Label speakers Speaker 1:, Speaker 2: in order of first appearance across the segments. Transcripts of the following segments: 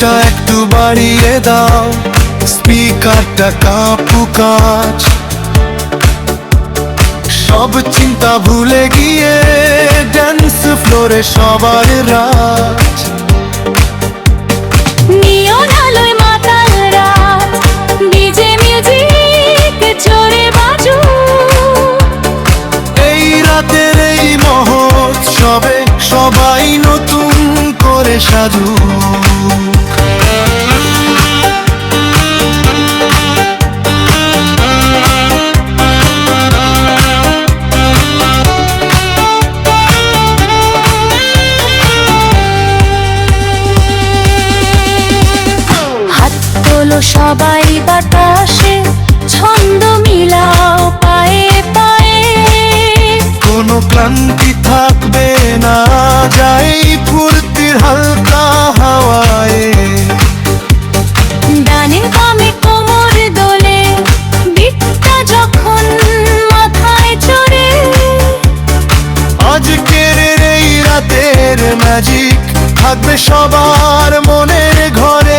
Speaker 1: ভয়েসটা একটু বাড়িয়ে দাও, স্পিকারটা কাঁপু কাজ, সব চিন্তা ভুলে গিয়ে ড্যান্স ফ্লোরে সবার রাজ।
Speaker 2: নিয়ন আলোয় মাতাল রাত, ডিজে মিউজিক জোরে বাজু,
Speaker 1: এই রাতের এই মহোৎসবে সবাই নতুন করে সাজু।
Speaker 2: সবাই বাতাসে ছন্দ মিলাও পায়ে পায়ে,
Speaker 1: কোনো ক্লান্তি থাকবে না, যাই ফুর্তির হালকা হাওয়ায়।
Speaker 2: ডানে বামে কোমর দোলে বিটটা যখন মাথায় চড়ে,
Speaker 1: আজকের এই রাতের ম্যাজিক থাকবে সবার মনের ঘরে।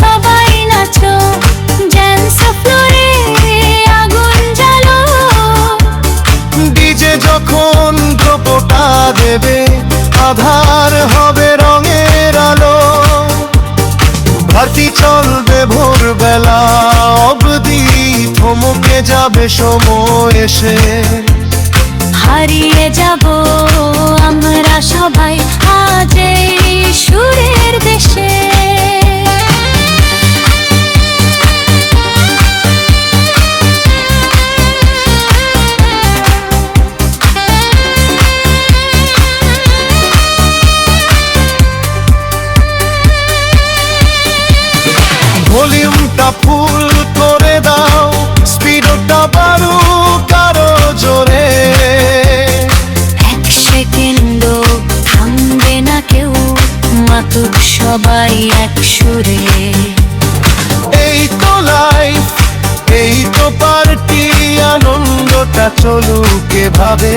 Speaker 2: সবাই নাচো, ড্যান্স ফ্লোরে আগুন জ্বালো,
Speaker 1: ডিজে যখন ড্রপটা দেবে আধার হবে রঙের আলো, পার্টি চলবে ভোরবেলা অবধি, থমকে যাবে সময় এসে।
Speaker 2: হারিয়ে যাব আমরা সবাই আজ এই সুরের দেশে।
Speaker 1: ভলিউমটা ফুল করে দাও, স্পিডটা বাড়ুক আরো জোরে।
Speaker 2: এক সেকেন্ডও থামবে না কেউ, মাতুক সবাই এক সুরে।
Speaker 1: এই তো লাইফ, এই তো পার্টি, আনন্দটা চলুক এভাবে।